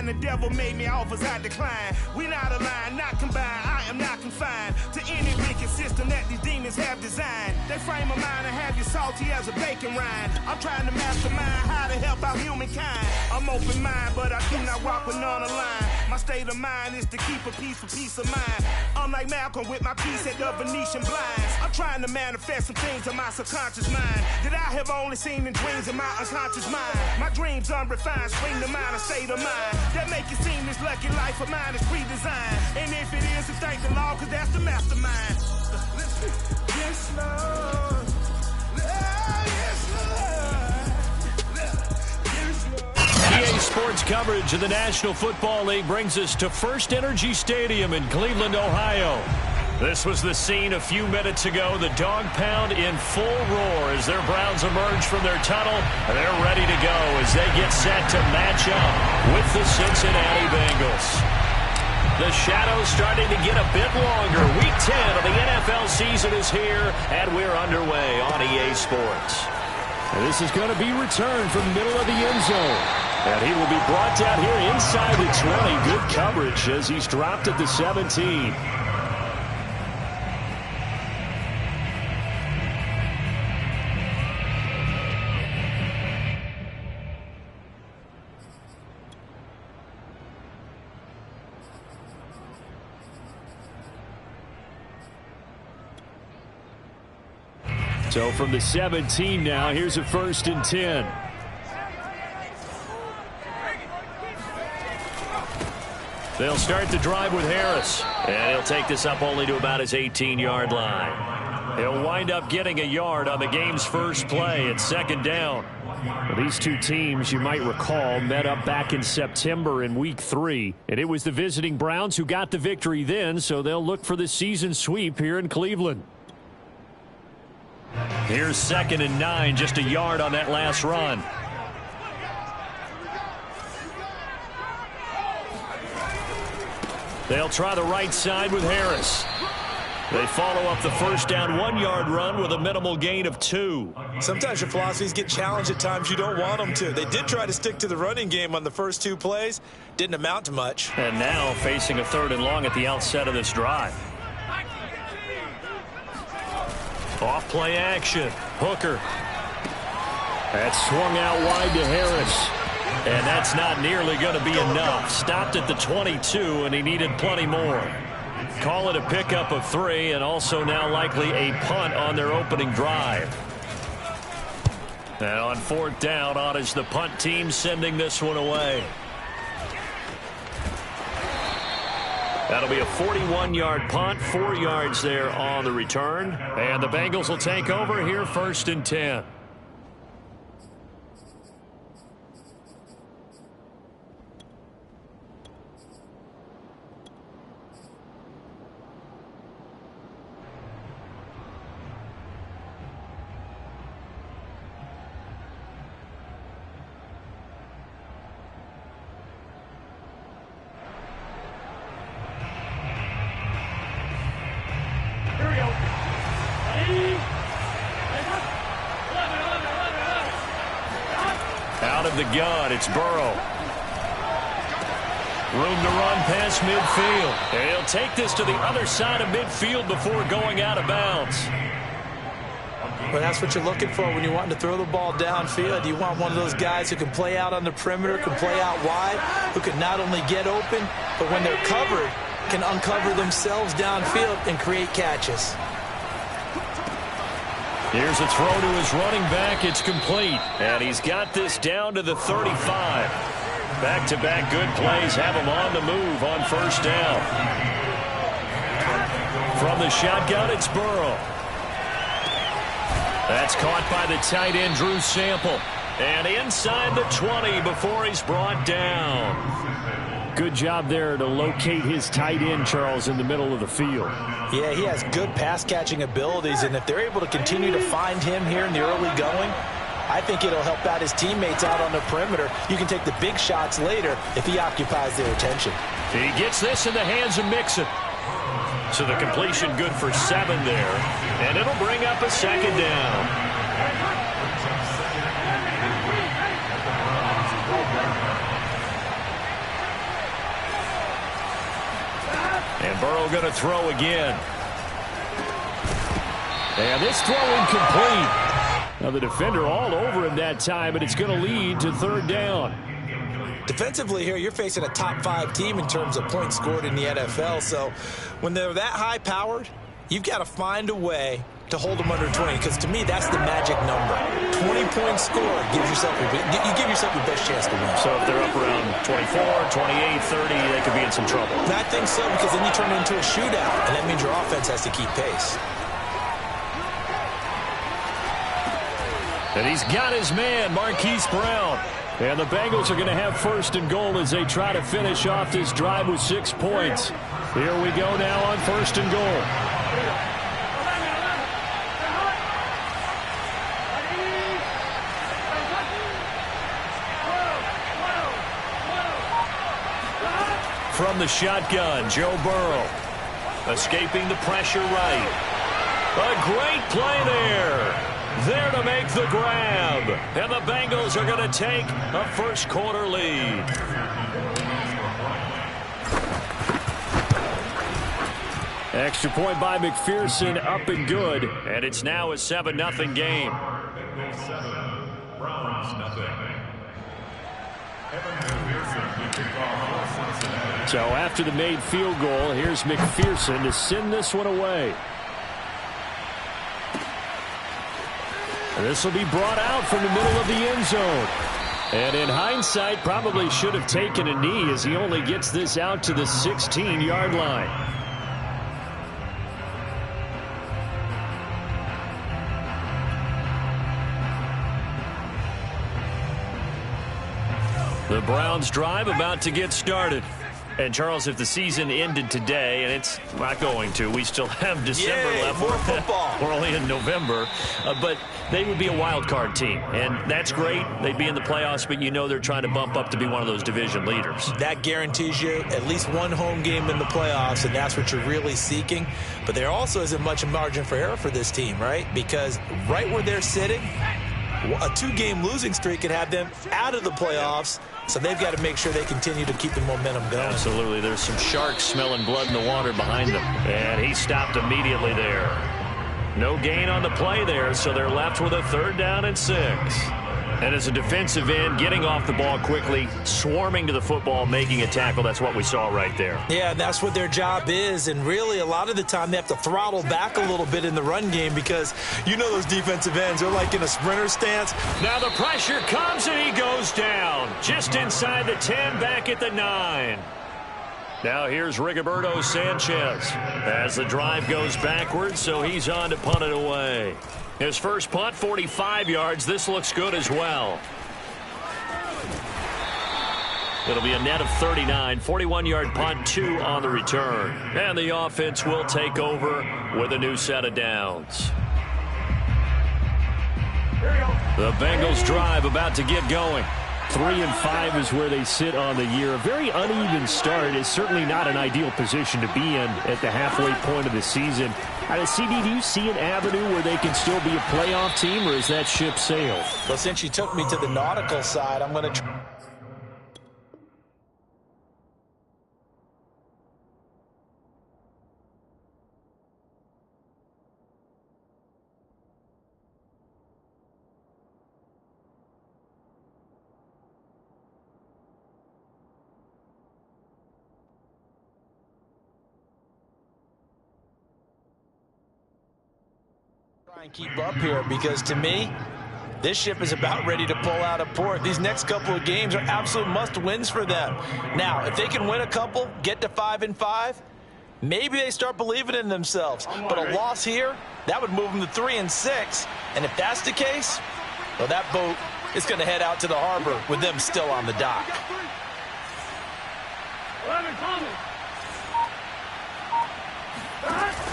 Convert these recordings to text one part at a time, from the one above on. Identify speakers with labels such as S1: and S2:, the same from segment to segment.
S1: the devil made me offers I decline. We not aligned, not combined, I am not confined to any wicked system that these demons have designed. They frame a mind and have you salty as a bacon rind. I'm trying to mastermind how to help out humankind. I'm open mind, but I do not walk with none aligned. My state of mind is to keep a peace for peace of mind. Unlike Malcolm with my piece at the Venetian blinds. I'm trying to manifest some things in my subconscious mind that I have only seen in dreams in my unconscious mind. My dreams unrefined, spring to mind, a state of mind that make it seem this lucky life of mine is pre-designed. And if it is, then thank the Lord, cause that's the mastermind. Yes, Lord. Yes, Lord.
S2: EA Sports coverage of the National Football League brings us to First Energy Stadium in Cleveland, Ohio. This was the scene a few minutes ago. The dog pound in full roar as their Browns emerge from their tunnel. They're ready to go as they get set to match up with the Cincinnati Bengals. The shadow's starting to get a bit longer. Week 10 of the NFL season is here, and we're underway on EA Sports.
S3: And this is going to be returned from the middle of the end zone. And he will be brought down here inside the 20. Good coverage as he's dropped at the 17. So from the 17 now, here's a 1st and 10.
S2: They'll start the drive with Harris. And he'll take this up only to about his 18-yard line. He'll wind up getting a yard on the game's first play at 2nd down.
S3: Well, these two teams, you might recall, met up back in September in Week 3. And it was the visiting Browns who got the victory then, so they'll look for the season sweep here in Cleveland.
S2: Here's 2nd and 9, just a yard on that last run. They'll try the right side with Harris. They follow up the 1st down 1-yard run with a minimal gain of 2.
S4: Sometimes your philosophies get challenged at times you don't want them to. They did try to stick to the running game on the first 2 plays. Didn't amount to much.
S2: And now facing a 3rd and long at the outset of this drive. Off play action. Hooker.
S3: That's swung out wide to Harris.
S2: And that's not nearly going to be enough. Stopped at the 22, and he needed plenty more. Call it a pickup of 3, and also now likely a punt on their opening drive. And on 4th down, on is the punt team sending this one away. That'll be a 41-yard punt, 4 yards there on the return. And the Bengals will take over here 1st and 10. Out of the gun, it's Burrow. Room to run past midfield. And he'll take this to the other side of midfield before going out of bounds.
S4: Well, that's what you're looking for when you're wanting to throw the ball downfield. You want one of those guys who can play out on the perimeter, can play out wide, who can not only get open, but when they're covered, can uncover themselves downfield and create catches.
S2: Here's a throw to his running back. It's complete. And he's got this down to the 35. Back-to-back good plays have him on the move on 1st down. From the shotgun, it's Burrow. That's caught by the tight end, Drew Sample. And inside the 20 before he's brought down.
S3: Good job there to locate his tight end, Charles, in the middle of the field.
S4: Yeah, he has good pass-catching abilities, and if they're able to continue to find him here in the early going, I think it'll help out his teammates out on the perimeter. You can take the big shots later if he occupies their attention.
S2: He gets this in the hands of Mixon. So the completion good for 7 there, and it'll bring up a 2nd down. And Burrow going to throw again. And this throw incomplete. Now the defender all over him that time, and it's going to lead to third down.
S4: Defensively here, you're facing a top 5 team in terms of points scored in the NFL. So when they're that high-powered, you've got to find a way to hold them under 20, because to me, that's the magic number. 20 points scored gives yourself you give yourself your best chance to win.
S2: So if they're up around 24, 28, 30, they could be in some trouble.
S4: And I think so, because then you turn it into a shootout, and that means your offense has to keep pace.
S2: And he's got his man, Marquise Brown. And the Bengals are going to have first and goal as they try to finish off this drive with 6 points. Here we go now on first and goal. From the shotgun, Joe Burrow. Escaping the pressure right. A great play there. There to make the grab. And the Bengals are going to take a first-quarter lead. Extra point by McPherson, up and good. And it's now a 7-0 game. So after the made field goal, here's McPherson to send this one away. And this will be brought out from the middle of the end zone. And in hindsight, probably should have taken a knee as he only gets this out to the 16-yard line. The Browns drive about to get started. And, Charles, if the season ended today, and it's not going to, we still have December left.
S4: More football.
S2: We're only in November. But they would be a wild card team. And that's great. They'd be in the playoffs, but you know they're trying to bump up to be one of those division leaders.
S4: That guarantees you at least one home game in the playoffs, and that's what you're really seeking. But there also isn't much margin for error for this team, right? Because right where they're sitting, a 2-game losing streak could have them out of the playoffs. So they've got to make sure they continue to keep the momentum going.
S2: Absolutely. There's some sharks smelling blood in the water behind them. And he stopped immediately there. No gain on the play there, so they're left with a 3rd down and 6. And as a defensive end, getting off the ball quickly, swarming to the football, making a tackle, that's what we saw right there.
S4: Yeah, that's what their job is. And really, a lot of the time, they have to throttle back a little bit in the run game because you know those defensive ends, they're like in a sprinter stance.
S2: Now the pressure comes and he goes down. Just inside the 10, back at the 9. Now here's Rigoberto Sanchez as the drive goes backwards, so he's on to punt it away. His first punt, 45 yards. This looks good as well. It'll be a net of 39. 41-yard punt, 2 on the return. And the offense will take over with a new set of downs. The Bengals drive about to get going. 3-5 is where they sit on the year. A very uneven start is certainly not an ideal position to be in at the halfway point of the season. CD, do you see an avenue where they can still be a playoff team, or is that ship sailed?
S4: Well, since you took me to the nautical side, I'm going to and keep up here, because to me, this ship is about ready to pull out of port. These next couple of games are absolute must-wins for them. Now, if they can win a couple, get to 5-5, maybe they start believing in themselves. But a loss here, that would move them to 3-6. And if that's the case, well, that boat is going to head out to the harbor with them still on the dock.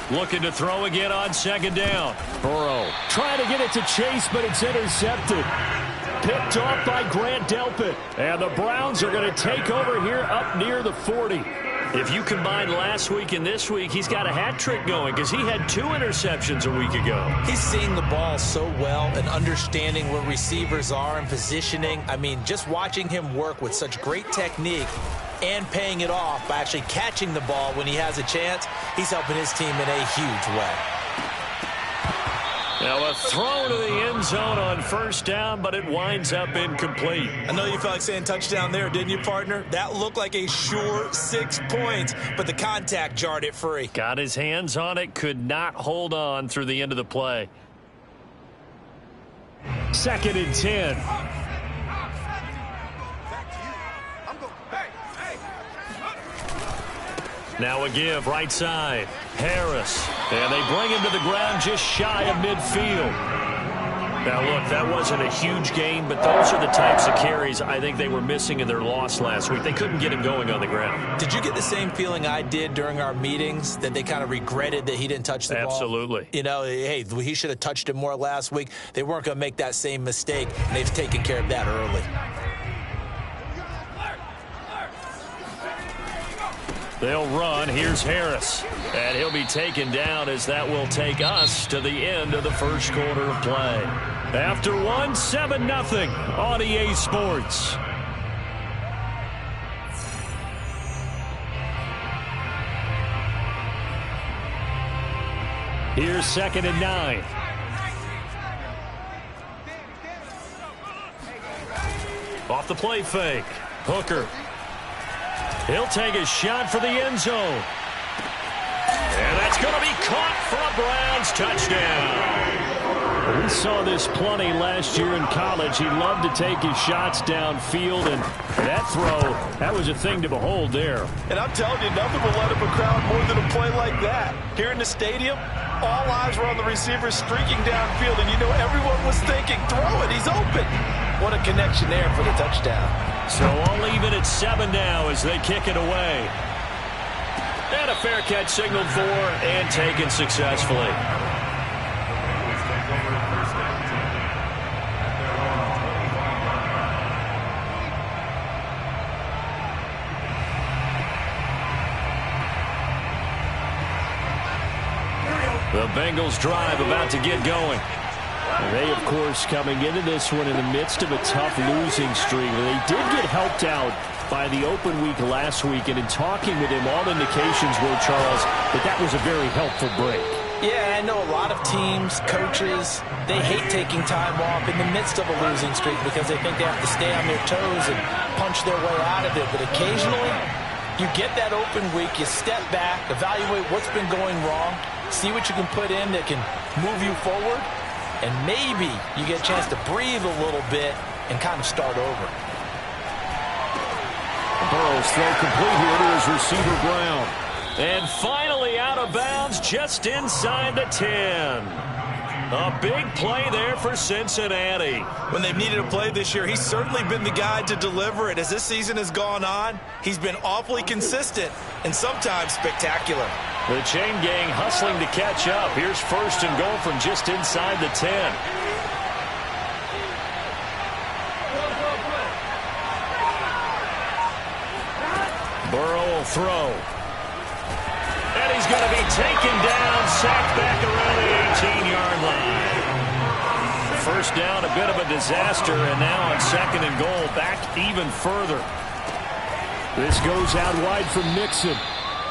S2: Looking to throw again on 2nd down. Burrow trying to get it to Chase, but it's intercepted. Picked off by Grant Delpit. And the Browns are going to take over here up near the 40. If you combine last week and this week, he's got a hat trick going because he had 2 interceptions a week ago.
S4: He's seeing the ball so well and understanding where receivers are and positioning. I mean, just watching him work with such great technique and paying it off by actually catching the ball when he has a chance. He's helping his team in a huge way.
S2: Now a throw to the end zone on first down, but it winds up incomplete.
S4: I know you felt like saying touchdown there, didn't you, partner? That looked like a sure 6 points, but the contact jarred it free.
S2: Got his hands on it, could not hold on through the end of the play.
S3: 2nd and 10.
S2: Now a give, right side. Harris. And they bring him to the ground just shy of midfield. Now, look, that wasn't a huge gain, but those are the types of carries I think they were missing in their loss last week. They couldn't get him going on the ground.
S4: Did you get the same feeling I did during our meetings, that they kind of regretted that he didn't touch the ball?
S2: Absolutely.
S4: You know, hey, he should have touched it more last week. They weren't going to make that same mistake, and they've taken care of that early.
S2: They'll run. Here's Harris. And he'll be taken down as that will take us to the end of the first quarter of play. After one, 7-0 on EA Sports. Here's 2nd and 9. Off the play fake. Hooker. He'll take a shot for the end zone. And that's going to be caught for a Browns touchdown.
S3: We saw this plenty last year in college. He loved to take his shots downfield, and that throw, that was a thing to behold there.
S4: And I'm telling you, nothing will let up a crowd more than a play like that. Here in the stadium, all eyes were on the receiver streaking downfield, and you know everyone was thinking, throw it, he's open. What a connection there for the touchdown.
S2: So I'll leave it at 7 now as they kick it away. And a fair catch signaled for and taken successfully. The Bengals drive about to get going.
S3: They, of course, coming into this one in the midst of a tough losing streak. They did get helped out by the open week last week, and in talking with him, all indications were, Charles, that was a very helpful break.
S4: Yeah, I know a lot of teams, coaches, they hate taking time off in the midst of a losing streak because they think they have to stay on their toes and punch their way out of it. But occasionally, you get that open week, you step back, evaluate what's been going wrong, see what you can put in that can move you forward, and maybe you get a chance to breathe a little bit and kind of start over.
S3: Burrow's throw complete here to his receiver, Brown.
S2: And finally out of bounds just inside the 10. A big play there for Cincinnati.
S4: When they've needed a play this year, he's certainly been the guy to deliver it. As this season has gone on, he's been awfully consistent and sometimes spectacular.
S2: The chain gang hustling to catch up. Here's 1st and goal from just inside the 10. Burrow will throw. And he's going to be taken down, sacked back around the 18-yard line. First down, a bit of a disaster, and now on 2nd and goal, back even further.
S3: This goes out wide from Mixon.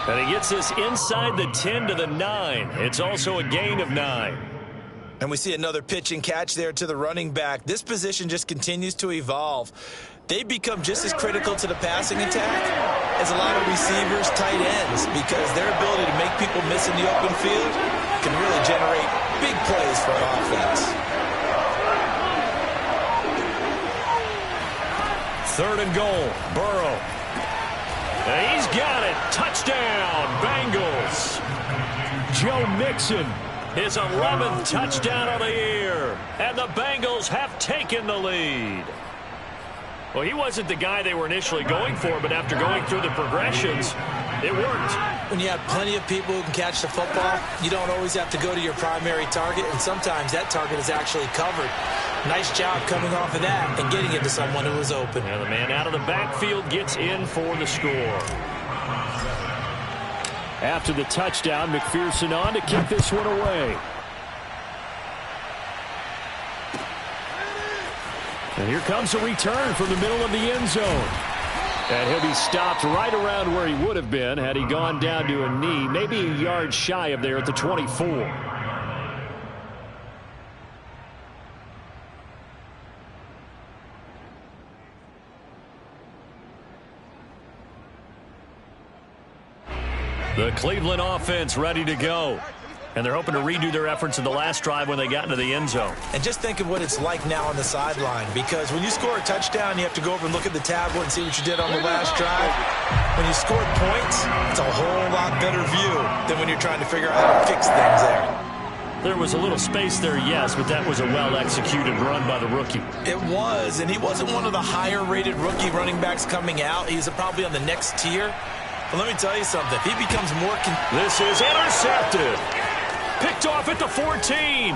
S2: And he gets this inside the 10 to the 9. It's also a gain of 9.
S4: And we see another pitch and catch there to the running back. This position just continues to evolve. They become just as critical to the passing attack as a lot of receivers, tight ends, because their ability to make people miss in the open field can really generate big plays for an offense.
S2: 3rd and goal, Burrow. And he's got it. Touchdown, Bengals.
S3: Joe Mixon.
S2: His 11th touchdown of the year. And the Bengals have taken the lead. Well, he wasn't the guy they were initially going for, but after going through the progressions, it worked.
S4: When you have plenty of people who can catch the football, you don't always have to go to your primary target, and sometimes that target is actually covered. Nice job coming off of that and getting it to someone who was open.
S2: Now the man out of the backfield gets in for the score.
S3: After the touchdown, McPherson on to kick this one away. And here comes a return from the middle of the end zone. And he'll be stopped right around where he would have been had he gone down to a knee, maybe a yard shy of there at the 24.
S2: The Cleveland offense ready to go. And they're hoping to redo their efforts in the last drive when they got into the end zone.
S4: And just think of what it's like now on the sideline, because when you score a touchdown, you have to go over and look at the tablet and see what you did on the last drive. When you scored points, it's a whole lot better view than when you're trying to figure out how to fix things there.
S2: There was a little space there, yes, but that was a well-executed run by the rookie.
S4: It was, and he wasn't one of the higher-rated rookie running backs coming out. He's probably on the next tier. But let me tell you something. If he becomes more...
S2: This is intercepted. Picked off at the 14.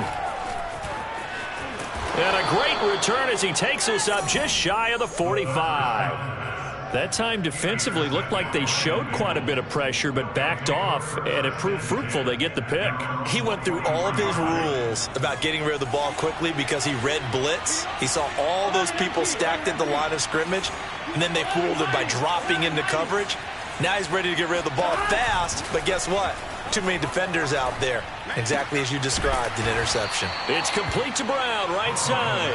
S2: And a great return as he takes us up just shy of the 45. That time defensively looked like they showed quite a bit of pressure but backed off, and it proved fruitful. They get the pick.
S4: He went through all of his rules about getting rid of the ball quickly because he read blitz. He saw all those people stacked at the line of scrimmage, and then they fooled him by dropping into coverage. Now he's ready to get rid of the ball fast, but guess what? Too many defenders out there. Exactly as you described, an interception.
S2: It's complete to Brown, right side.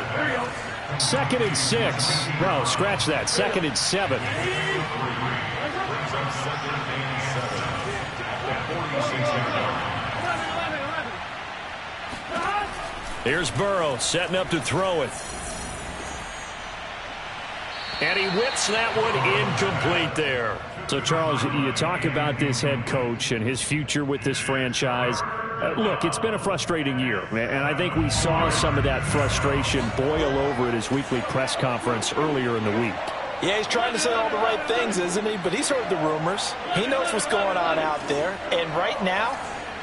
S3: 2nd and 6. No, scratch that. 2nd and 7.
S2: Here's Burrow setting up to throw it. And he whips that one incomplete there.
S3: So, Charles, you talk about this head coach and his future with this franchise. Look, it's been a frustrating year, and I think we saw some of that frustration boil over at his weekly press conference earlier in the week.
S4: Yeah, he's trying to say all the right things, isn't he? But he's heard the rumors. He knows what's going on out there. And right now,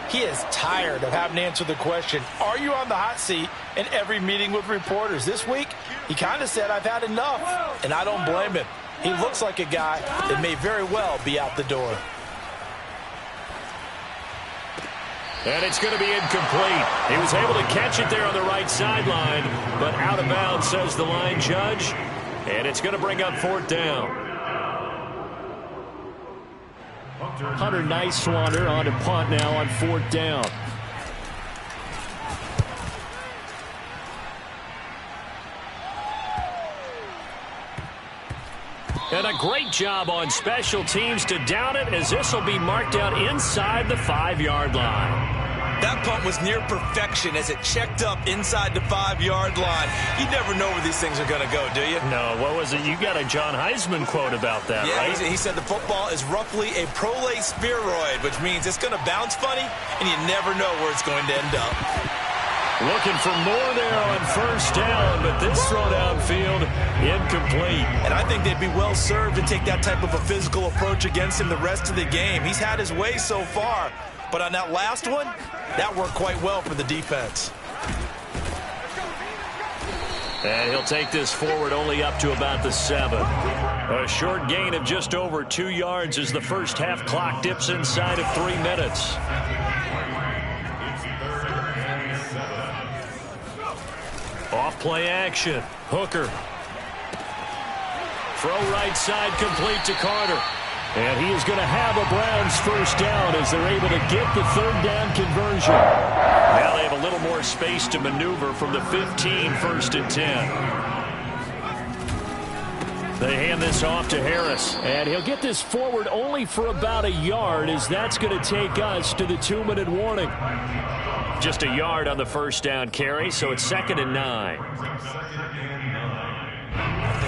S4: he is tired of having to answer the question, are you on the hot seat in every meeting with reporters? This week, he kind of said, I've had enough. And I don't blame him. He looks like a guy that may very well be out the door.
S2: And it's going to be incomplete. He was able to catch it there on the right sideline, but out of bounds, says the line judge. And it's going to bring up 4th down.
S3: Hunter Nice-Swander on to punt now on 4th down.
S2: And a great job on special teams to down it, as this will be marked out inside the 5-yard line.
S4: That punt was near perfection as it checked up inside the 5-yard line. You never know where these things are going to go, do you?
S2: No, what was it? You got a John Heisman quote about that, right?
S4: Yeah, he said the football is roughly a prolate spheroid, which means it's going to bounce funny, and you never know where it's going to end up.
S2: Looking for more there on 1st down, but this throw downfield incomplete.
S4: And I think they'd be well served to take that type of a physical approach against him the rest of the game. He's had his way so far, but on that last one, that worked quite well for the defense.
S2: And he'll take this forward only up to about the 7. A short gain of just over 2 yards as the first half clock dips inside of 3 minutes. Off play action. Hooker. Throw right side complete to Carter.
S3: And he is going to have a Browns 1st down as they're able to get the 3rd down conversion.
S2: Now they have a little more space to maneuver from the 15, 1st and 10. They hand this off to Harris.
S3: And he'll get this forward only for about a yard, as that's going to take us to the 2-minute warning.
S2: Just a yard on the 1st down carry, so it's 2nd and 9.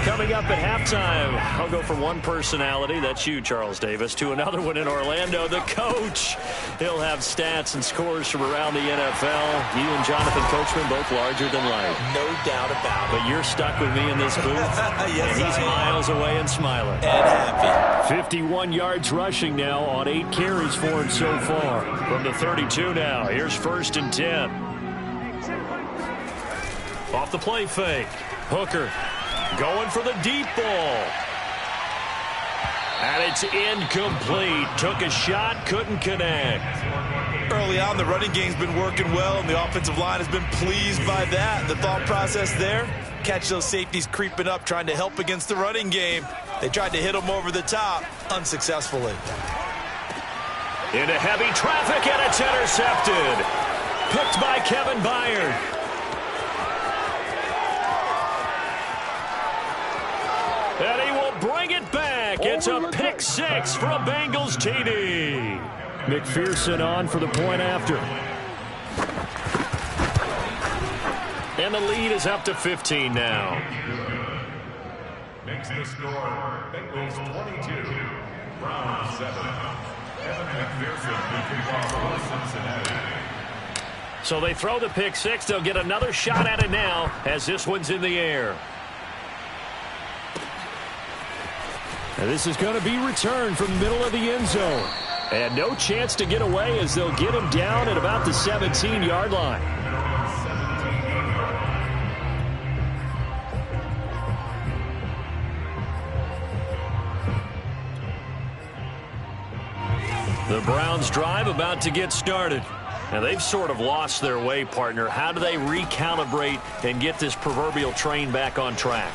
S2: Coming up at halftime, I'll go from one personality, that's you, Charles Davis, to another one in Orlando, the coach. He'll have stats and scores from around the NFL. You and Jonathan Coachman, both larger than life.
S4: No doubt about it.
S2: But you're stuck with me in this booth.
S4: Yes,
S2: and he's miles away and smiling.
S4: And happy.
S3: 51 yards rushing now on 8 carries for him so far.
S2: From the 32 now, here's 1st and 10. Off the play fake. Hooker. Going for the deep ball. And it's incomplete. Took a shot, couldn't connect.
S4: Early on, the running game's been working well, and the offensive line has been pleased by that. The thought process there, catch those safeties creeping up, trying to help against the running game. They tried to hit him over the top unsuccessfully.
S2: Into heavy traffic, and it's intercepted. Picked by Kevin Byard. And he will bring it back. It's a pick six for a Bengals TD.
S3: McPherson on for the point after.
S2: And the lead is up to 15 now.
S5: Makes the score Bengals 22, Browns 7. Evan McPherson from Cincinnati.
S2: So they throw the pick six. They'll get another shot at it now as this one's in the air.
S3: And this is going to be returned from the middle of the end zone. And no chance to get away as they'll get him down at about the 17-yard line.
S2: The Browns drive about to get started. Now, they've sort of lost their way, partner. How do they recalibrate and get this proverbial train back on track?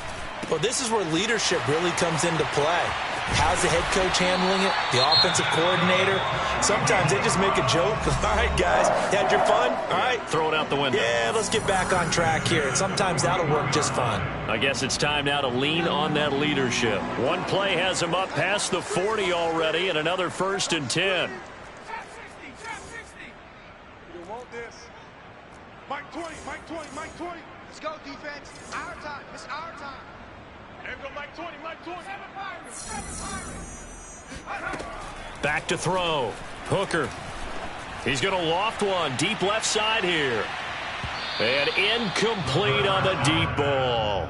S4: Well, this is where leadership really comes into play. How's the head coach handling it? The offensive coordinator? Sometimes they just make a joke. All right, guys, had your fun? All right.
S2: Throw it out the window.
S4: Yeah, let's get back on track here. And sometimes that'll work just fine.
S2: I guess it's time now to lean on that leadership. One play has him up past the 40 already, and another 1st and 10.
S1: You want this? Mike 20, Mike 20, Mike 20. Let's go, defense. Our time. It's our time. There we go, Mike 20, Mike 20.
S2: Back to throw. Hooker. He's going to loft one. Deep left side here. And incomplete on the deep ball.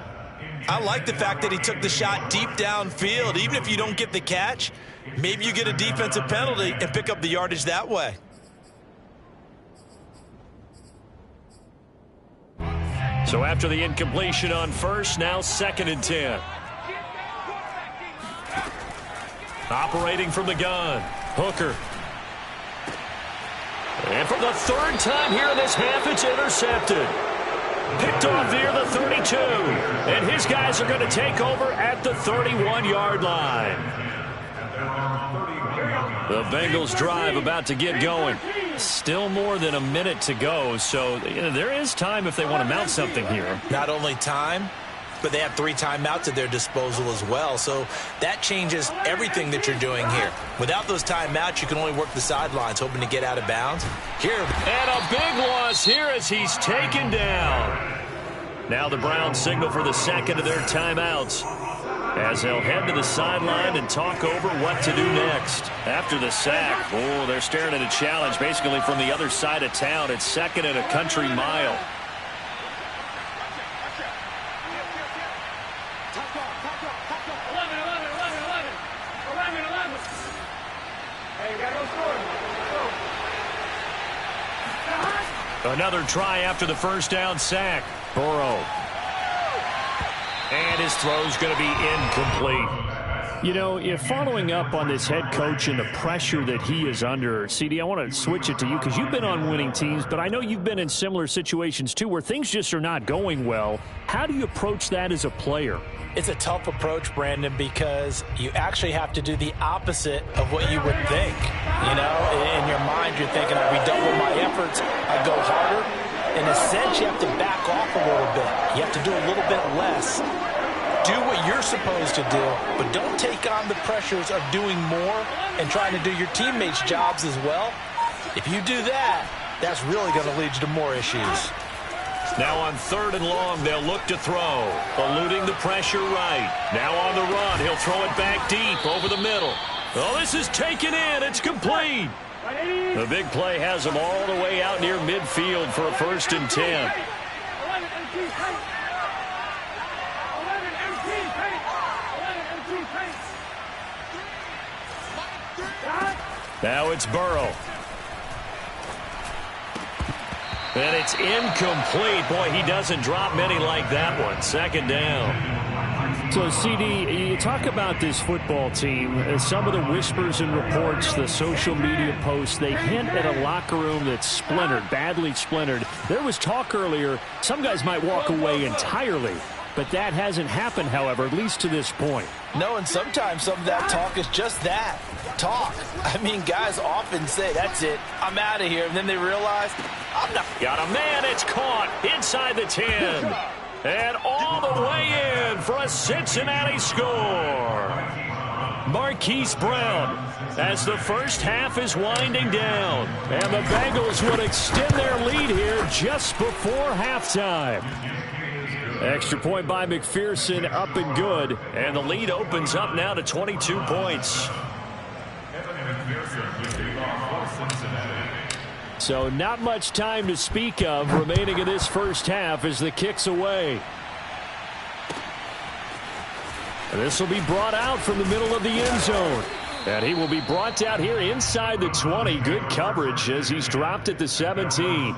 S4: I like the fact that he took the shot deep downfield. Even if you don't get the catch, maybe you get a defensive penalty and pick up the yardage that way.
S2: So after the incompletion on first, now 2nd and 10. Operating from the gun, Hooker. And for the 3rd time here in this half, it's intercepted. Picked off near the 32. And his guys are going to take over at the 31-yard line. The Bengals drive about to get going. Still more than a minute to go, so there is time if they want to mount something here.
S4: Not only time, but they have 3 timeouts at their disposal as well, so that changes everything that you're doing here. Without those timeouts, you can only work the sidelines, hoping to get out of bounds. Here.
S2: And a big loss here as he's taken down. Now the Browns signal for the 2nd of their timeouts, as they'll head to the sideline and talk over what to do next. After the sack, oh, they're staring at a challenge basically from the other side of town. It's 2nd and a country mile. Another try after the 1st down sack. Burrow. And his throw's going to be incomplete.
S3: You know, if following up on this head coach and the pressure that he is under, CD, I want to switch it to you because you've been on winning teams, but I know you've been in similar situations too where things just are not going well. How do you approach that as a player?
S4: It's a tough approach, Brandon, because you actually have to do the opposite of what you would think. You know, in your mind, you're thinking, I redouble my efforts, I go harder. In a sense, you have to back off a little bit. You have to do a little bit less. Do what you're supposed to do, but don't take on the pressures of doing more and trying to do your teammates' jobs as well. If you do that, that's really going to lead you to more issues.
S2: Now on 3rd and long, they'll look to throw. Eluding the pressure right. Now on the run, he'll throw it back deep over the middle. Oh, this is taken in. It's complete. The big play has him all the way out near midfield for a 1st and 10. Now it's Burrow. And it's incomplete. Boy, he doesn't drop many like that one. 2nd down.
S3: So, CD, you talk about this football team. Some of the whispers and reports, the social media posts, they hint at a locker room that's splintered, badly splintered. There was talk earlier, some guys might walk away entirely. But that hasn't happened, however, at least to this point.
S4: No, and sometimes some of that talk is just that, talk. I mean, guys often say, that's it, I'm out of here. And then they realize, I'm not.
S2: Got a man, it's caught inside the 10. And all the way in for a Cincinnati score. Marquise Brown as the first half is winding down. And the Bengals would extend their lead here just before halftime. Extra point by McPherson, up and good. And the lead opens up now to 22 points. So not much time to speak of remaining in this first half as the kick's away. This will be brought out from the middle of the end zone. And he will be brought out here inside the 20. Good coverage as he's dropped at the 17.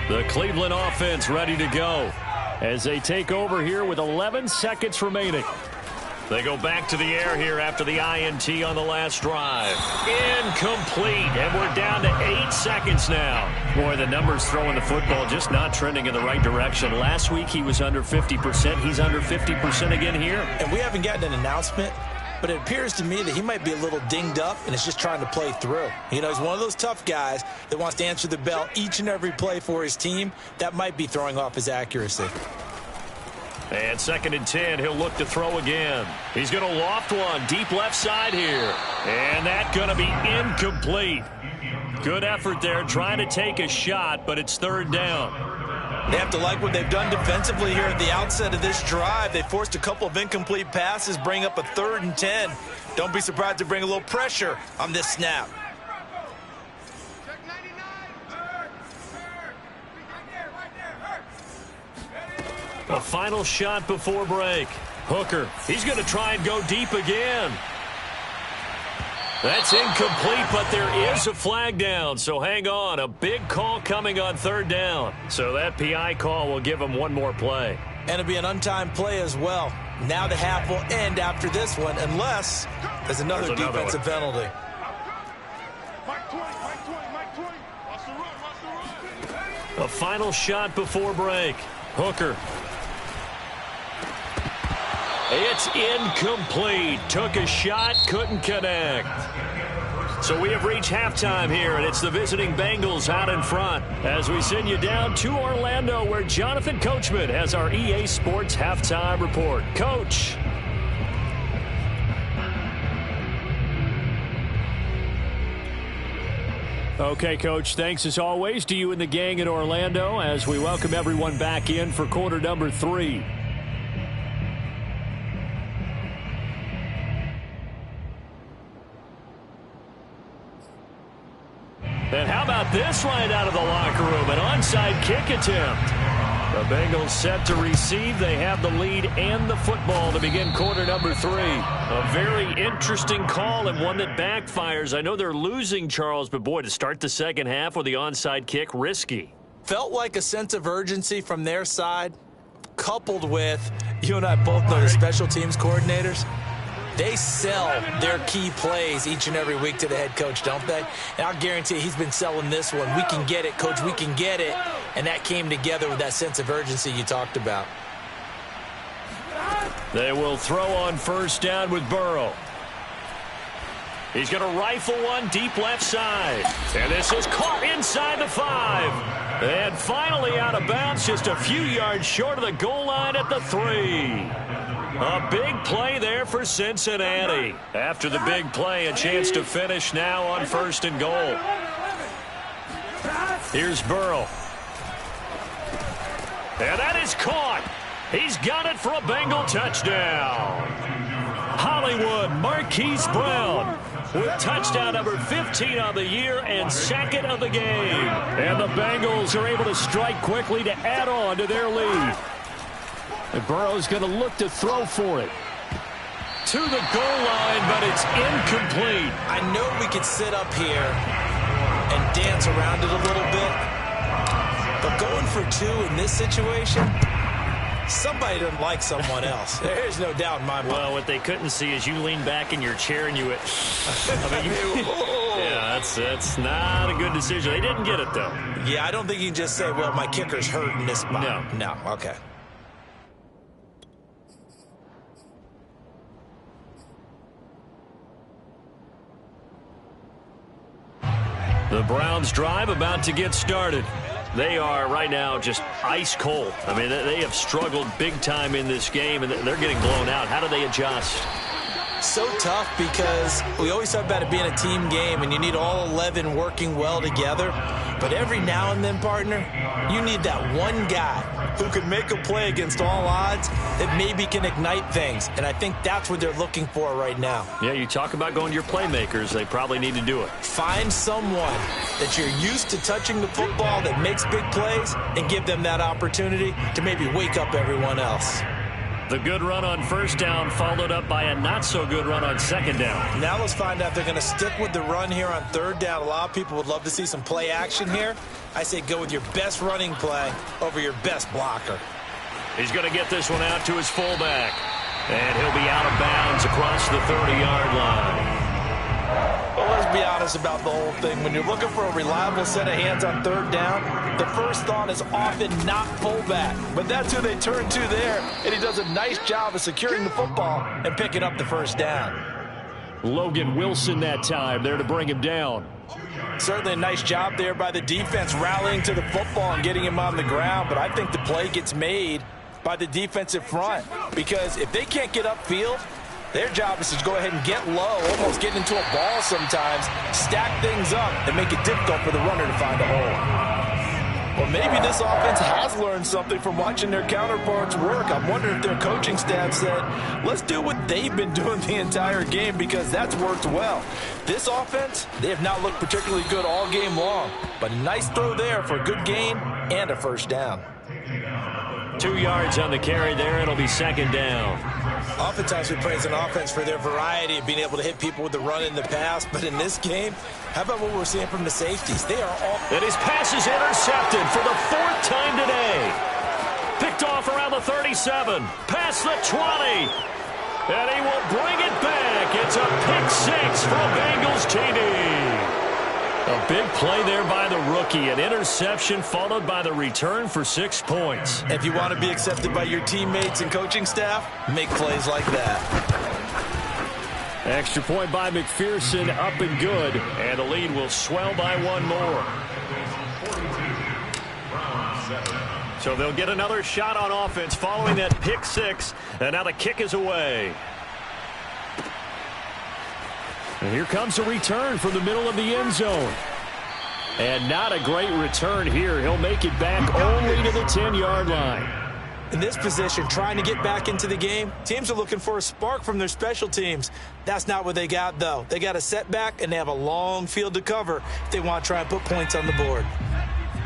S2: The Cleveland offense ready to go as they take over here with 11 seconds remaining. They go back to the air here after the INT on the last drive. Incomplete, and we're down to 8 seconds now. Boy, the numbers throwing the football just not trending in the right direction. Last week he was under 50%. He's under 50% again here.
S4: And we haven't gotten an announcement, but it appears to me that he might be a little dinged up and is just trying to play through. You know, he's one of those tough guys that wants to answer the bell each and every play for his team. That might be throwing off his accuracy.
S2: And 2nd and 10, he'll look to throw again. He's going to loft one deep left side here. And that's going to be incomplete. Good effort there trying to take a shot, but it's 3rd down.
S4: They have to like what they've done defensively here at the outset of this drive. They forced a couple of incomplete passes, bring up a 3rd and 10. Don't be surprised to bring a little pressure on this snap.
S2: A final shot before break. Hooker, he's going to try and go deep again. That's incomplete, but there is a flag down, so hang on. A big call coming on 3rd down. So that PI call will give him one more play.
S4: And it'll be an untimed play as well. Now the half will end after this one, unless there's another defensive penalty.
S2: A final shot before break. Hooker. It's incomplete. Took a shot, couldn't connect. So we have reached halftime here, and it's the visiting Bengals out in front as we send you down to Orlando, where Jonathan Coachman has our EA Sports Halftime Report. Coach. Okay, Coach, thanks as always to you and the gang in Orlando as we welcome everyone back in for quarter number 3. And how about this right out of the locker room? An onside kick attempt. The Bengals set to receive. They have the lead and the football to begin quarter number 3. A very interesting call and one that backfires. I know they're losing, Charles, but boy, to start the second half with the onside kick, risky.
S4: Felt like a sense of urgency from their side, coupled with, you and I both know the special teams coordinators. They sell their key plays each and every week to the head coach, don't they? And I'll guarantee you he's been selling this one. We can get it, Coach, we can get it. And that came together with that sense of urgency you talked about.
S2: They will throw on 1st down with Burrow. He's going to rifle one deep left side. And this is caught inside the 5. And finally out of bounds, just a few yards short of the goal line at the 3. A big play there for Cincinnati. After the big play, a chance to finish now on 1st and goal. Here's Burrow. And that is caught. He's got it for a Bengal touchdown. Hollywood Marquise Brown with touchdown number 15 on the year and 2nd of the game. And the Bengals are able to strike quickly to add on to their lead. And Burrow's going to look to throw for it. To the goal line, but it's incomplete.
S4: I know we could sit up here and dance around it a little bit, but going for 2 in this situation, Somebody doesn't like someone else. There's no doubt in my mind.
S3: Well, what they couldn't see is you lean back in your chair and you went, yeah, that's not a good decision. They didn't get it, though.
S4: Yeah, I don't think you can just say, well, my kicker's hurt in this spot. No, okay.
S2: The Browns drive about to get started. They are right now just ice cold. I mean, they have struggled big time in this game, and they're getting blown out. How do they adjust?
S4: So tough because we always talk about it being a team game, and you need all 11 working well together. But every now and then, partner, you need that one guy who can make a play against all odds that maybe can ignite things. And I think that's what they're looking for right now.
S2: Yeah, you talk about going to your playmakers. They probably need to do it.
S4: Find someone that you're used to touching the football that makes big plays and give them that opportunity to maybe wake up everyone else.
S2: The good run on first down followed up by a not-so-good run on second down.
S4: Now let's find out if they're going to stick with the run here on third down. A lot of people would love to see some play action here. I say go with your best running play over your best blocker.
S2: He's going to get this one out to his fullback. And he'll be out of bounds across the 30-yard line.
S4: Well, let's be honest about the whole thing. When you're looking for a reliable set of hands on third down, the first thought is often not fullback. But that's who they turn to there, and he does a nice job of securing the football and picking up the first down.
S3: Logan Wilson that time there to bring him down.
S4: Certainly a nice job there by the defense rallying to the football and getting him on the ground, but I think the play gets made by the defensive front because if they can't get upfield, their job is to go ahead and get low, almost get into a ball sometimes, stack things up, and make it difficult for the runner to find a hole. Well, maybe this offense has learned something from watching their counterparts work. I'm wondering if their coaching staff said, let's do what they've been doing the entire game because that's worked well. This offense, they have not looked particularly good all game long, but a nice throw there for a good gain and a first down.
S2: 2 yards on the carry there. It'll be second down.
S4: Oftentimes we praise an offense for their variety of being able to hit people with the run in the pass, but in this game, how about what we're seeing from the safeties? They are all...
S2: And his pass is intercepted for the 4th time today. Picked off around the 37, past the 20. And he will bring it back. It's a pick six for Bengals TD. A big play there by the rookie. An interception followed by the return for 6 points.
S4: If you want to be accepted by your teammates and coaching staff, make plays like that.
S3: Extra point by McPherson, up and good.
S2: And the lead will swell by one more. So they'll get another shot on offense following that pick six. And now the kick is away.
S3: And here comes a return from the middle of the end zone. And not a great return here. He'll make it back only to the 10-yard line.
S4: In this position, trying to get back into the game, teams are looking for a spark from their special teams. That's not what they got, though. They got a setback, and they have a long field to cover if they want to try and put points on the board.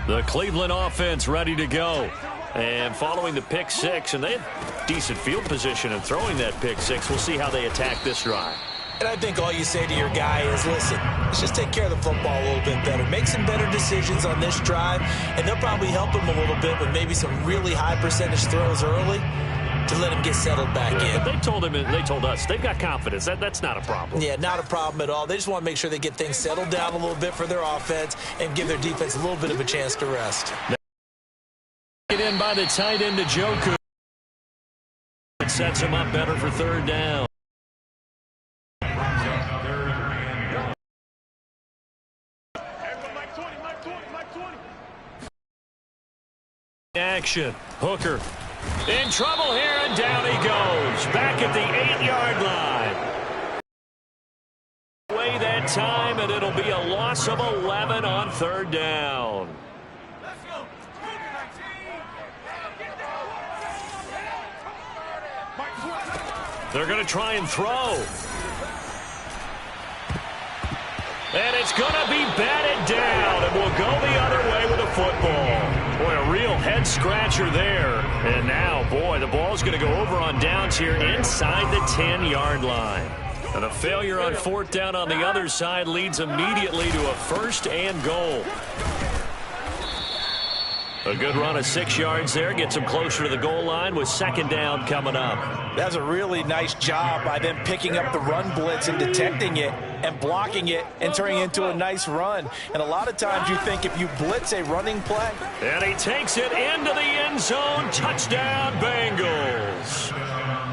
S2: The Cleveland offense ready to go. And following the pick six, and they had decent field position in throwing that pick six. We'll see how they attack this drive.
S4: And I think all you say to your guy is, listen, let's just take care of the football a little bit better. Make some better decisions on this drive, and they'll probably help him a little bit with maybe some really high percentage throws early to let him get settled back in.
S2: But they told him, they told us, they've got confidence. That's not a problem.
S4: Yeah, not a problem at all. They just want to make sure they get things settled down a little bit for their offense and give their defense a little bit of a chance to rest.
S2: Get in by the tight end to Njoku. It sets him up better for third down. Action. Hooker in trouble here, and down he goes. Back at the 8-yard line. Away that time, and it'll be a loss of 11 on third down. They're going to try and throw. And it's going to be batted down, and we'll go the other way with a football. Boy, a real head-scratcher there. And now, boy, the ball's going to go over on downs here inside the 10-yard line. And a failure on fourth down on the other side leads immediately to a first and goal. A good run of 6 yards there. Gets him closer to the goal line with second down coming up.
S4: That's a really nice job by them picking up the run blitz and detecting it and blocking it and turning it into a nice run. And a lot of times you think if you blitz a running play.
S2: And he takes it into the end zone. Touchdown, Bengals.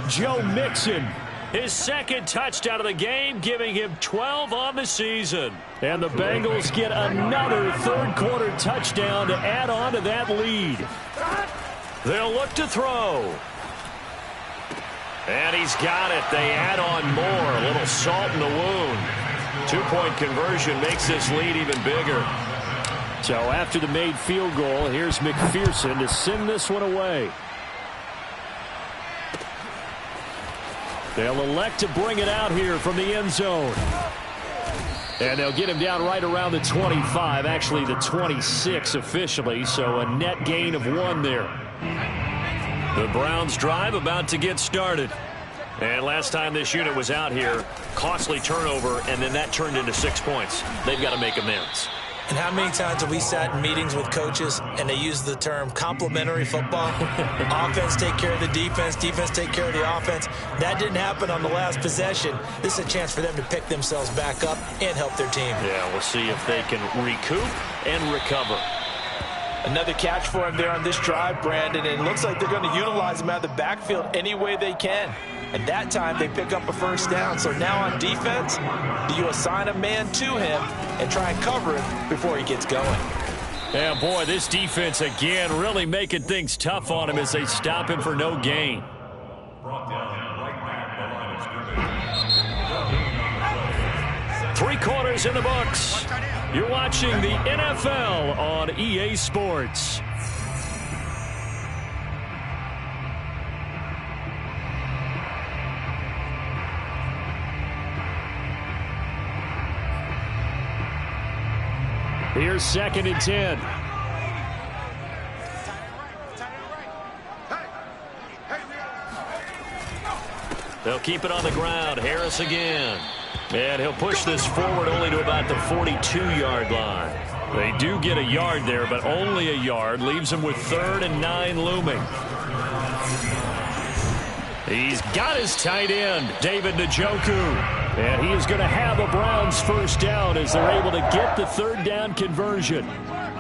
S2: Joe Mixon. His second touchdown of the game, giving him 12 on the season. And the Bengals get another third-quarter touchdown to add on to that lead. They'll look to throw. And he's got it. They add on more. A little salt in the wound. 2-point conversion makes this lead even bigger. So after the made field goal, here's McPherson to send this one away. They'll elect to bring it out here from the end zone. And they'll get him down right around the 25, actually the 26 officially, so a net gain of 1 there. The Browns drive about to get started. And last time this unit was out here, costly turnover, and then that turned into 6 points. They've got to make amends.
S4: And how many times have we sat in meetings with coaches and they use the term complementary football? Offense take care of the defense, defense take care of the offense. That didn't happen on the last possession. This is a chance for them to pick themselves back up and help their team.
S2: Yeah, we'll see if they can recoup and recover.
S4: Another catch for him there on this drive, Brandon, and it looks like they're going to utilize him out of the backfield any way they can. And that time they pick up a first down. So now on defense, do you assign a man to him and try and cover him before he gets going?
S2: Yeah, boy, this defense again really making things tough on him as they stop him for no gain.
S5: Brought down right back the line of scrimmage.
S2: 3 quarters in the books. You're watching the NFL on EA Sports. Here's 2nd and 10. They'll keep it on the ground. Harris again. And he'll push this forward only to about the 42-yard line. They do get a yard there, but only a yard. Leaves them with 3rd and 9 looming. He's got his tight end, David Njoku. And he is going to have a Browns first down as they're able to get the 3rd down conversion.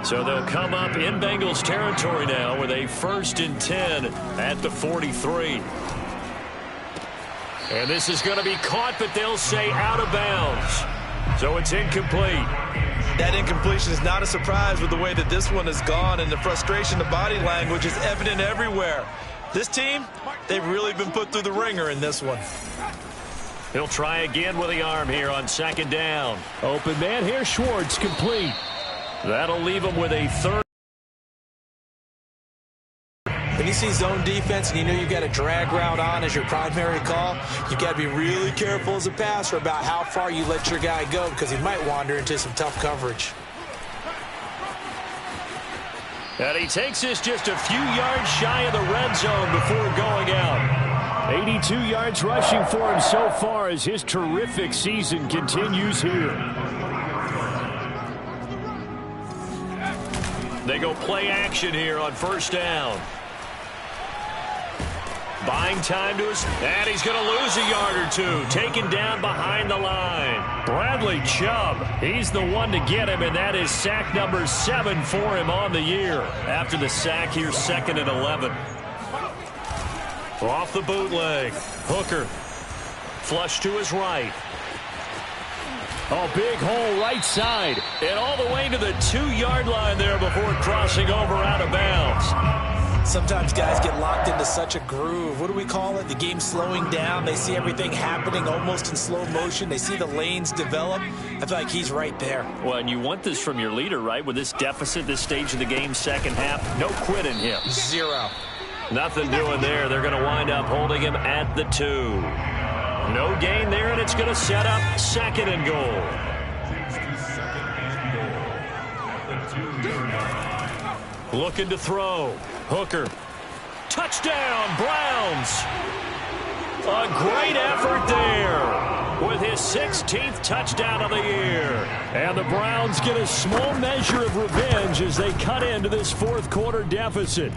S2: So they'll come up in Bengals territory now with a 1st and 10 at the 43. And this is going to be caught, but they'll say out of bounds. So it's incomplete.
S4: That incompletion is not a surprise with the way that this one has gone, and the frustration, the body language is evident everywhere. This team, they've really been put through the ringer in this one.
S2: He'll try again with the arm here on 2nd down. Open man here, Schwartz, complete. That'll leave him with a 3rd.
S4: When you see zone defense and you know you've got a drag route on as your primary call, you've got to be really careful as a passer about how far you let your guy go because he might wander into some tough coverage.
S2: And he takes this just a few yards shy of the red zone before going out. 82 yards rushing for him so far as his terrific season continues here. They go play action here on 1st down. Buying time to us, and he's going to lose a yard or 2. Taken down behind the line. Bradley Chubb, he's the one to get him, and that is sack number 7 for him on the year. After the sack, here's 2nd and 11. Off the bootleg. Hooker. Flush to his right. Oh, big hole right side. And all the way to the 2-yard line there before crossing over out of bounds.
S4: Sometimes guys get locked into such a groove. What do we call it? The game's slowing down. They see everything happening almost in slow motion. They see the lanes develop. I feel like he's right there.
S2: Well, and you want this from your leader, right? With this deficit, this stage of the game, second half, no quit in him.
S4: 0.
S2: Nothing doing there. They're going to wind up holding him at the 2. No gain there, and it's going to set up 2nd and goal. Looking to throw. Hooker. Touchdown, Browns. A great effort there with his 16th touchdown of the year.
S3: And the Browns get a small measure of revenge as they cut into this fourth quarter deficit.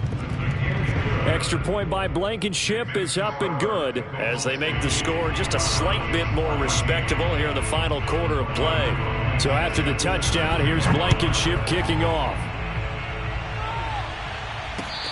S3: Extra point by Blankenship is up and good
S2: as they make the score just a slight bit more respectable here in the final quarter of play.
S3: So after the touchdown, here's Blankenship kicking off.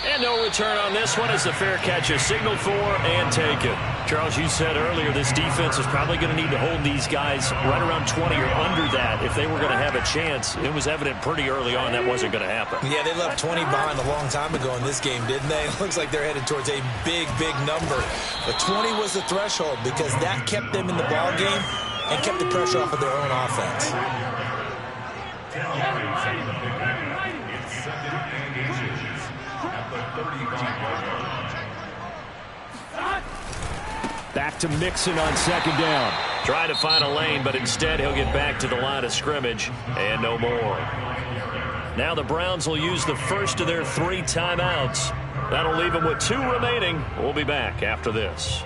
S2: And no return on this one as the fair catch is signaled for and taken. Charles, you said earlier this defense is probably going to need to hold these guys right around 20 or under that if they were going to have a chance. It was evident pretty early on that wasn't going to happen.
S4: Yeah, they left 20 behind a long time ago in this game, didn't they? It looks like they're headed towards a big, big number. But 20 was the threshold because that kept them in the ball game and kept the pressure off of their own offense.
S3: Back to Mixon on second down.
S2: Trying to find a lane, but instead he'll get back to the line of scrimmage and no more. Now the Browns will use the first of their 3 timeouts. That'll leave them with 2 remaining. We'll be back after this.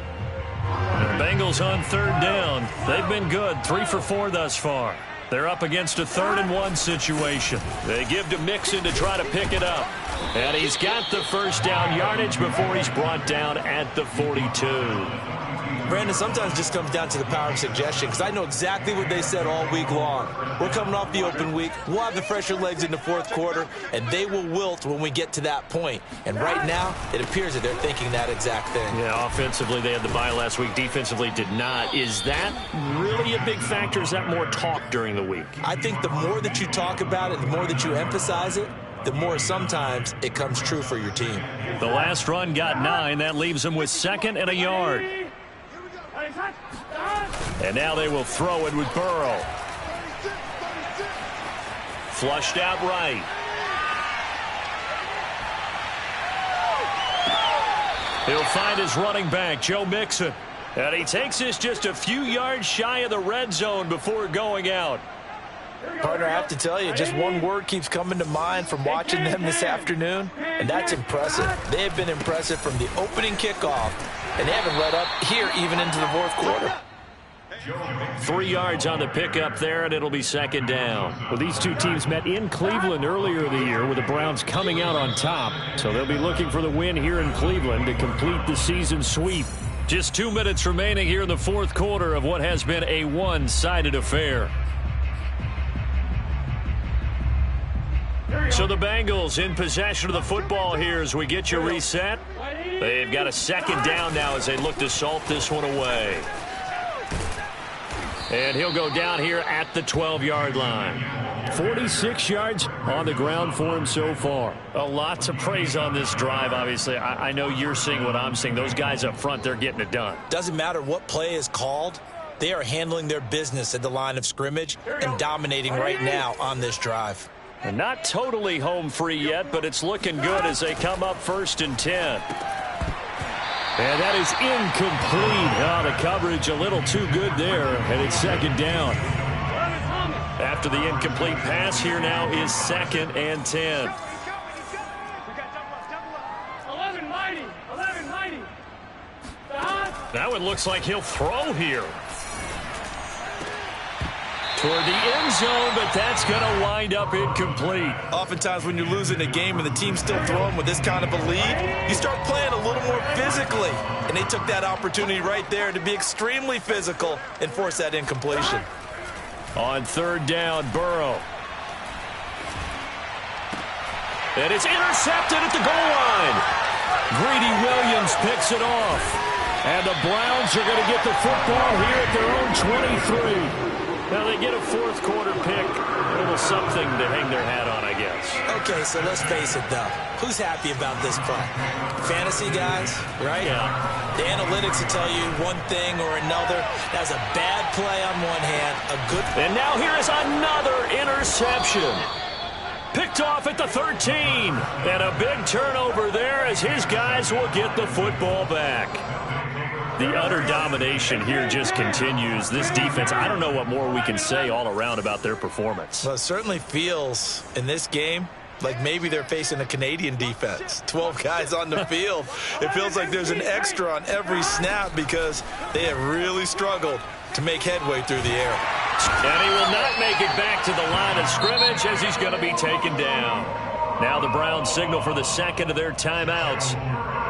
S2: The Bengals on third down. They've been good, 3 for 4 thus far. They're up against a 3rd and 1 situation. They give to Mixon to try to pick it up. And he's got the first down yardage before he's brought down at the 42.
S4: Brandon, sometimes it just comes down to the power of suggestion because I know exactly what they said all week long. We're coming off the open week. We'll have the fresher legs in the fourth quarter, and they will wilt when we get to that point. And right now, it appears that they're thinking that exact thing.
S2: Yeah, offensively, they had the bye last week. Defensively, did not. Is that really a big factor? Is that more talk during the week?
S4: I think the more that you talk about it, the more that you emphasize it, the more sometimes it comes true for your team.
S2: The last run got 9. That leaves them with 2nd and a yard. And now they will throw it with Burrow. Flushed out right. He'll find his running back, Joe Mixon. And he takes this just a few yards shy of the red zone before going out.
S4: Partner, I have to tell you, just one word keeps coming to mind from watching them this afternoon, and that's impressive. They have been impressive from the opening kickoff, and they haven't let up here even into the fourth quarter.
S2: 3 yards on the pickup there, and it'll be 2nd down.
S3: Well, these two teams met in Cleveland earlier in the year with the Browns coming out on top. So they'll be looking for the win here in Cleveland to complete the season sweep.
S2: Just 2 minutes remaining here in the fourth quarter of what has been a one-sided affair. So the Bengals in possession of the football here as we get you reset. They've got a 2nd down now as they look to salt this one away. And he'll go down here at the 12-yard line.
S3: 46 yards on the ground for him so far.
S2: A lot to praise on this drive, obviously. I know you're seeing what I'm seeing. Those guys up front, they're getting it done.
S4: Doesn't matter what play is called. They are handling their business at the line of scrimmage and dominating right now on this drive.
S2: And not totally home free yet, but it's looking good as they come up 1st and 10.
S3: And that is incomplete. Oh, the coverage a little too good there, and it's 2nd down.
S2: After the incomplete pass, here now is 2nd and 10. Now it looks like he'll throw here. Toward the end zone, but that's going to wind up incomplete.
S4: Oftentimes when you're losing a game and the team's still throwing with this kind of a lead, you start playing a little more physically. And they took that opportunity right there to be extremely physical and force that incompletion.
S2: On 3rd down, Burrow. And it's intercepted at the goal line. Greedy Williams picks it off.
S3: And the Browns are going to get the football here at their own 23.
S2: Now they get a fourth quarter pick. A little something to hang their hat on, I guess.
S4: Okay, so let's face it, though. Who's happy about this play? Fantasy guys, right?
S2: Yeah.
S4: The analytics will tell you one thing or another. That's a bad play on one hand, a good...
S2: And now here is another interception. Picked off at the 13. And a big turnover there as his guys will get the football back. The utter domination here just continues. This defense, I don't know what more we can say all around about their performance.
S4: Well, it certainly feels in this game like maybe they're facing a Canadian defense. 12 guys on the field. It feels like there's an extra on every snap because they have really struggled to make headway through the air.
S2: And he will not make it back to the line of scrimmage as he's going to be taken down. Now the Browns signal for the second of their timeouts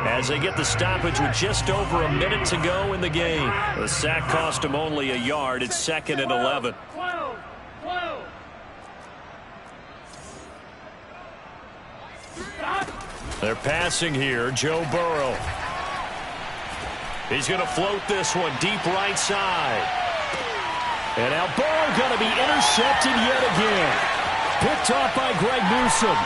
S2: as they get the stoppage with just over a minute to go in the game. The sack cost him only a yard. It's 2nd and 11. They're passing here. Joe Burrow. He's going to float this one deep right side. And now Burrow going to be intercepted yet again. Picked off by Greg Newsome.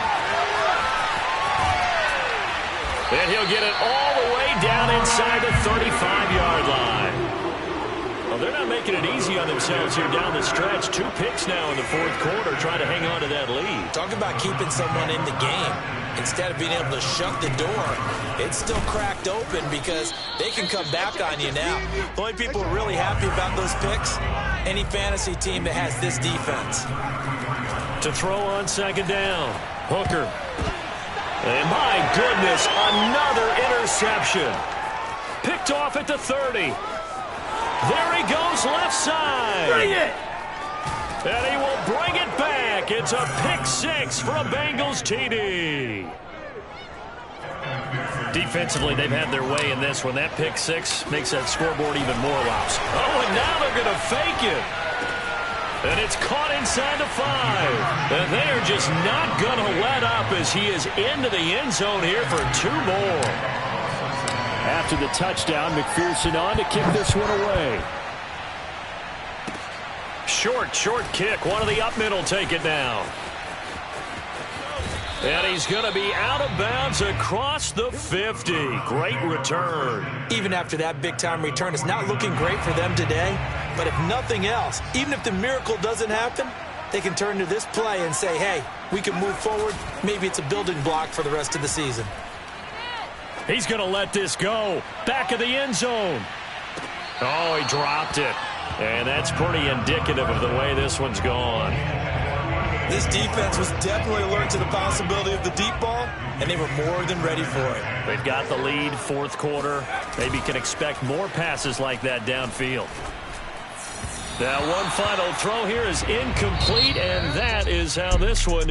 S2: And he'll get it all the way down inside the 35-yard line. Well, they're not making it easy on themselves here down the stretch. 2 picks now in the 4th quarter trying to hang on to that lead.
S4: Talk about keeping someone in the game. Instead of being able to shut the door, it's still cracked open because they can come back on you now. The only people really happy about those picks, any fantasy team that has this defense.
S2: To throw on 2nd down, Hooker. And my goodness, another interception. Picked off at the 30. There he goes left side. Bring it. And he will bring it back. It's a pick 6 for a Bengals TD. Defensively, they've had their way in this one. That pick 6 makes that scoreboard even more loud. Oh, and now they're going to fake it. And it's caught inside the 5. And they are just not going to let up as he is into the end zone here for 2 more.
S3: After the touchdown, McPherson on to kick this one away.
S2: Short kick. One of the up middle take it down. And he's going to be out of bounds across the 50. Great return.
S4: Even after that big-time return, it's not looking great for them today. But if nothing else, even if the miracle doesn't happen, they can turn to this play and say, hey, we can move forward. Maybe it's a building block for the rest of the season.
S2: He's going to let this go. Back of the end zone. Oh, he dropped it. And that's pretty indicative of the way this one's gone.
S4: This defense was definitely alert to the possibility of the deep ball, and they were more than ready for it.
S2: They've got the lead, 4th quarter. Maybe can expect more passes like that downfield. Now one final throw here is incomplete, and that is how this one